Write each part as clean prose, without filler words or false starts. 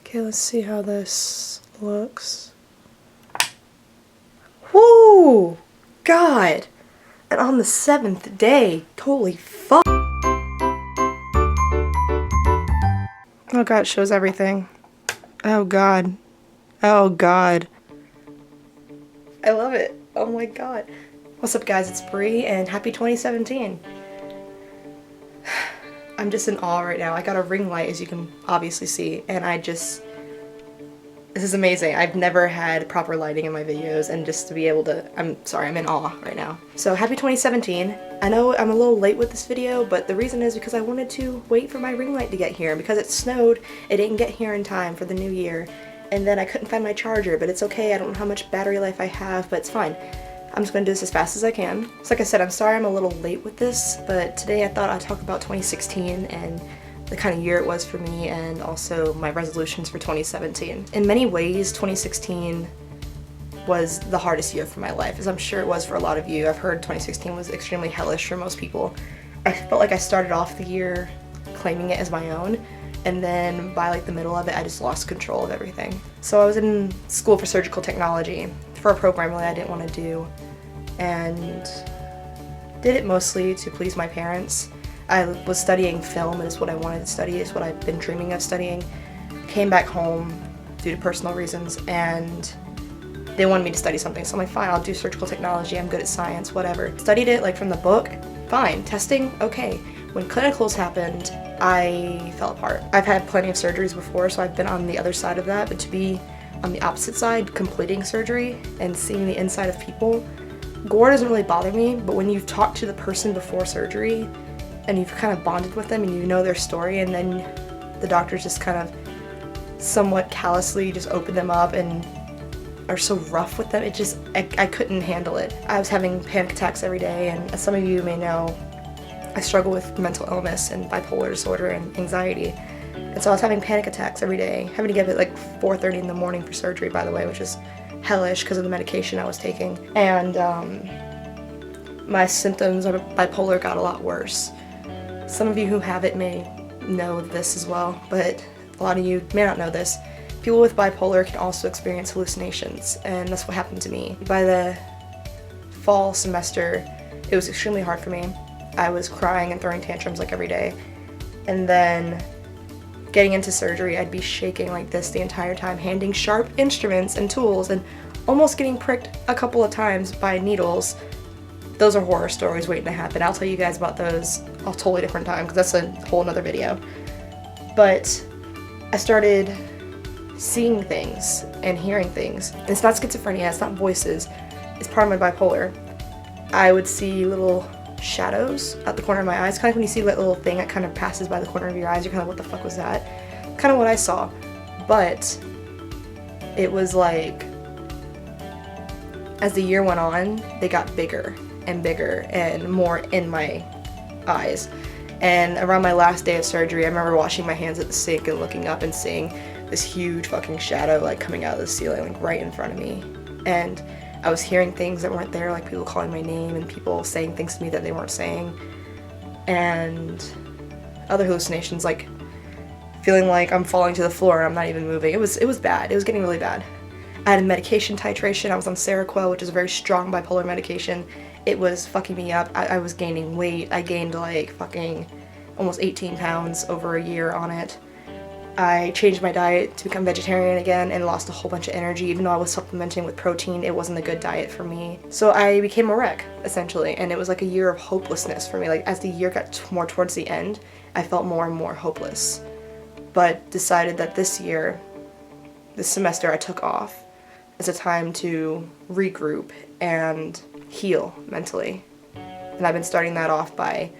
Okay, let's see how this looks. Whoo! God! And on the 7th day, holy fuck! Oh god, it shows everything. Oh god. Oh god. I love it. Oh my god. What's up guys, it's Bree and happy 2017. I'm just in awe right now. I got a ring light as you can obviously see and this is amazing. I've never had proper lighting in my videos and just to be able to, I'm in awe right now. So happy 2017. I know I'm a little late with this video, but the reason is because I wanted to wait for my ring light to get here. Because it snowed, it didn't get here in time for the new year. And then I couldn't find my charger, but it's okay. I don't know how much battery life I have, but it's fine. I'm just gonna do this as fast as I can. So like I said, I'm sorry I'm a little late with this, but today I thought I'd talk about 2016 and the kind of year it was for me and also my resolutions for 2017. In many ways, 2016 was the hardest year for my life, as I'm sure it was for a lot of you. I've heard 2016 was extremely hellish for most people. I felt like I started off the year claiming it as my own, and then by like the middle of it, I just lost control of everything. So I was in school for surgical technology for a program really I didn't want to do, and did it mostly to please my parents. I was studying film, and it's what I wanted to study, it's what I've been dreaming of studying. Came back home due to personal reasons, and they wanted me to study something, so I'm like, fine, I'll do surgical technology, I'm good at science, whatever. Studied it like from the book, fine. Testing, okay. When clinicals happened, I fell apart. I've had plenty of surgeries before, so I've been on the other side of that, but to be on the opposite side, completing surgery and seeing the inside of people, gore doesn't really bother me, but when you've talked to the person before surgery, and you've kind of bonded with them and you know their story, and then the doctors just kind of somewhat callously just open them up and are so rough with them, I couldn't handle it. I was having panic attacks every day, and as some of you may know, I struggle with mental illness and bipolar disorder and anxiety. And so I was having panic attacks every day, having to get up at like 4:30 in the morning for surgery, by the way, which is hellish because of the medication I was taking. And my symptoms of bipolar got a lot worse. Some of you who have it may know this as well, but a lot of you may not know this. People with bipolar can also experience hallucinations, and that's what happened to me. By the fall semester, it was extremely hard for me. I was crying and throwing tantrums like every day. And then getting into surgery, I'd be shaking like this the entire time, handing sharp instruments and tools and almost getting pricked a couple of times by needles. Those are horror stories waiting to happen. I'll tell you guys about those a totally different time because that's a whole nother video. But I started seeing things and hearing things. And it's not schizophrenia, it's not voices, it's part of my bipolar. I would see little shadows at the corner of my eyes, kind of when you see that little thing that kind of passes by the corner of your eyes, you're kind of, what the fuck was that? Kind of what I saw. But it was like, as the year went on, they got bigger and bigger and more in my eyes. And around my last day of surgery, I remember washing my hands at the sink and looking up and seeing this huge fucking shadow like coming out of the ceiling, like right in front of me. And I was hearing things that weren't there, like people calling my name and people saying things to me that they weren't saying. And other hallucinations, like feeling like I'm falling to the floor and I'm not even moving. It was bad. It was getting really bad. I had a medication titration. I was on Seroquel, which is a very strong bipolar medication. It was fucking me up. I was gaining weight. I gained like fucking almost 18 pounds over a year on it. I changed my diet to become vegetarian again and lost a whole bunch of energy. Even though I was supplementing with protein, it wasn't a good diet for me. So I became a wreck, essentially, and it was like a year of hopelessness for me. Like as the year got more towards the end, I felt more and more hopeless. But decided that this semester I took off as a time to regroup and heal mentally. And I've been starting that off by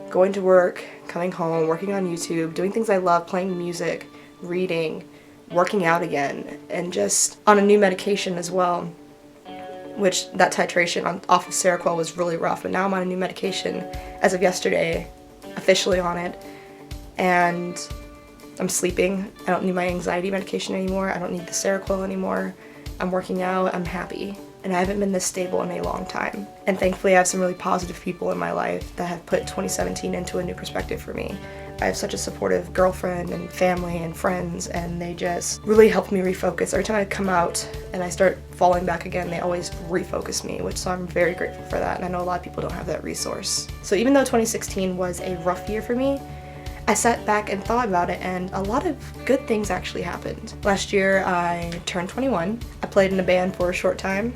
going to work, coming home, working on YouTube, doing things I love, playing music, reading, working out again, and just on a new medication as well, which that titration off of Seroquel was really rough, but now I'm on a new medication as of yesterday, officially on it, and I'm sleeping. I don't need my anxiety medication anymore. I don't need the Seroquel anymore. I'm working out. I'm happy. And I haven't been this stable in a long time. And thankfully I have some really positive people in my life that have put 2017 into a new perspective for me. I have such a supportive girlfriend and family and friends, and they just really help me refocus. Every time I come out and I start falling back again, they always refocus me, so I'm very grateful for that, and I know a lot of people don't have that resource. So even though 2016 was a rough year for me, I sat back and thought about it, and a lot of good things actually happened. Last year I turned 21. I played in a band for a short time.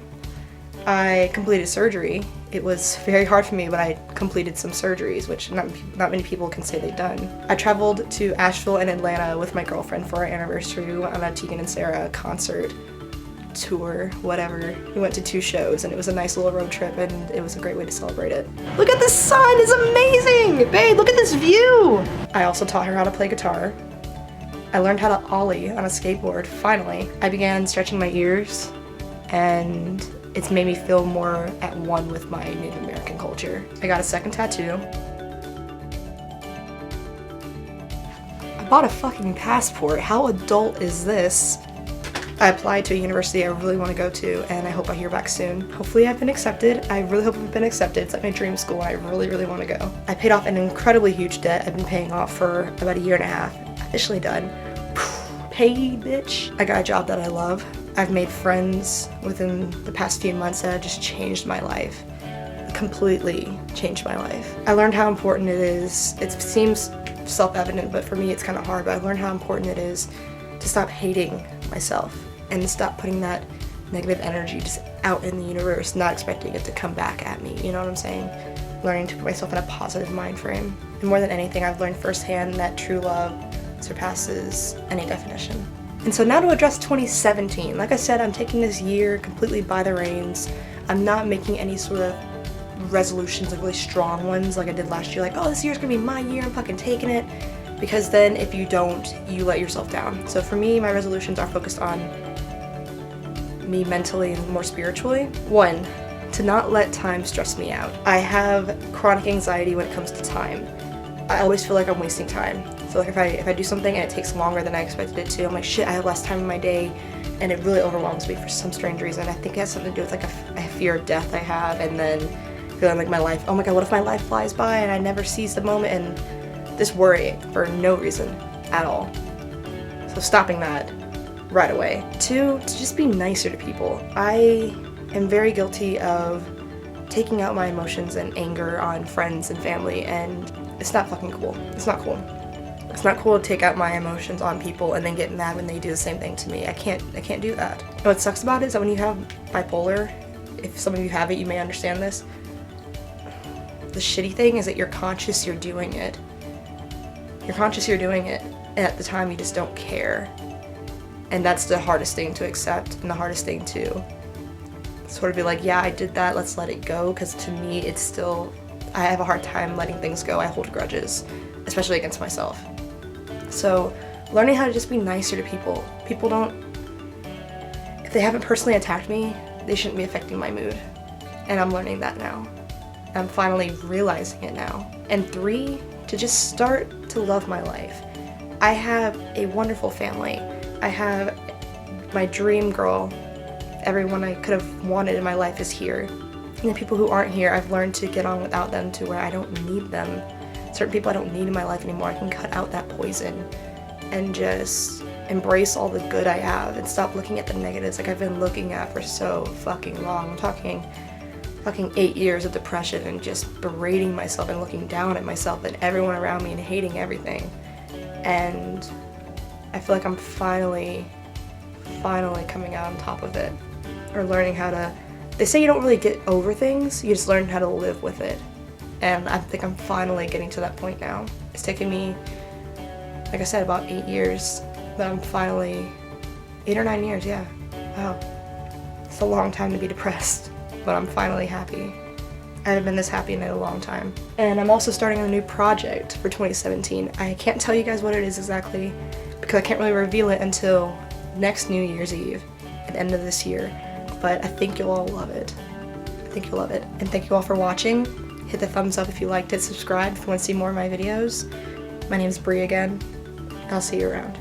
I completed surgery. It was very hard for me, but I completed some surgeries, which not many people can say they've done. I traveled to Asheville and Atlanta with my girlfriend for our anniversary. We went on a Tegan and Sara concert, tour, whatever. We went to 2 shows, and it was a nice little road trip, and it was a great way to celebrate it. Look at the sun, it's amazing! Babe, look at this view! I also taught her how to play guitar. I learned how to ollie on a skateboard, finally. I began stretching my ears, and it's made me feel more at one with my Native American culture. I got a second tattoo. I bought a fucking passport. How adult is this? I applied to a university I really want to go to, and I hope I hear back soon. Hopefully I've been accepted. I really hope I've been accepted. It's like my dream school, and I really, really want to go. I paid off an incredibly huge debt I've been paying off for about a year and a half. Officially done. Paid, bitch. I got a job that I love. I've made friends within the past few months that have just changed my life. Completely changed my life. I learned how important it is. It seems self-evident, but for me it's kind of hard, but I've learned how important it is to stop hating myself and stop putting that negative energy just out in the universe, not expecting it to come back at me, you know what I'm saying? Learning to put myself in a positive mind frame. And more than anything, I've learned firsthand that true love surpasses any definition. And so now to address 2017. Like I said, I'm taking this year completely by the reins. I'm not making any sort of resolutions, like really strong ones like I did last year, like, oh, this year's gonna be my year, I'm fucking taking it. Because then if you don't, you let yourself down. So for me, my resolutions are focused on me mentally and more spiritually. 1, to not let time stress me out. I have chronic anxiety when it comes to time. I always feel like I'm wasting time. So like if I do something and it takes longer than I expected it to, I'm like, shit, I have less time in my day, and it really overwhelms me for some strange reason. I think it has something to do with like a fear of death I have, and then feeling like my life, oh my god, what if my life flies by and I never seize the moment, and this worrying for no reason at all. So stopping that right away. 2, to just be nicer to people. I am very guilty of taking out my emotions and anger on friends and family, and it's not fucking cool. It's not cool. It's not cool to take out my emotions on people and then get mad when they do the same thing to me. I can't do that. And what sucks about it is that when you have bipolar, if some of you have it, you may understand this. The shitty thing is that you're conscious you're doing it. You're conscious you're doing it, and at the time you just don't care. And that's the hardest thing to accept, and the hardest thing to sort of be like, yeah, I did that, let's let it go, because to me it's still, I have a hard time letting things go. I hold grudges, especially against myself. So learning how to just be nicer to people. People don't, if they haven't personally attacked me, they shouldn't be affecting my mood. And I'm learning that now. I'm finally realizing it now. And 3, to just start to love my life. I have a wonderful family. I have my dream girl. Everyone I could have wanted in my life is here. And the people who aren't here, I've learned to get on without them to where I don't need them. Certain people I don't need in my life anymore. I can cut out that poison and just embrace all the good I have and stop looking at the negatives like I've been looking at for so fucking long. I'm talking fucking 8 years of depression and just berating myself and looking down at myself and everyone around me and hating everything. And I feel like I'm finally coming out on top of it, or learning how to, they say you don't really get over things, you just learn how to live with it. And I think I'm finally getting to that point now. It's taken me, like I said, about 8 years, but I'm finally, 8 or 9 years, yeah. Wow. It's a long time to be depressed, but I'm finally happy. I haven't been this happy in a long time. And I'm also starting a new project for 2017. I can't tell you guys what it is exactly, because I can't really reveal it until next New Year's Eve, at the end of this year. But I think you'll all love it. I think you'll love it. And thank you all for watching. Hit the thumbs up if you liked it, subscribe if you want to see more of my videos. My name is Bree again. I'll see you around.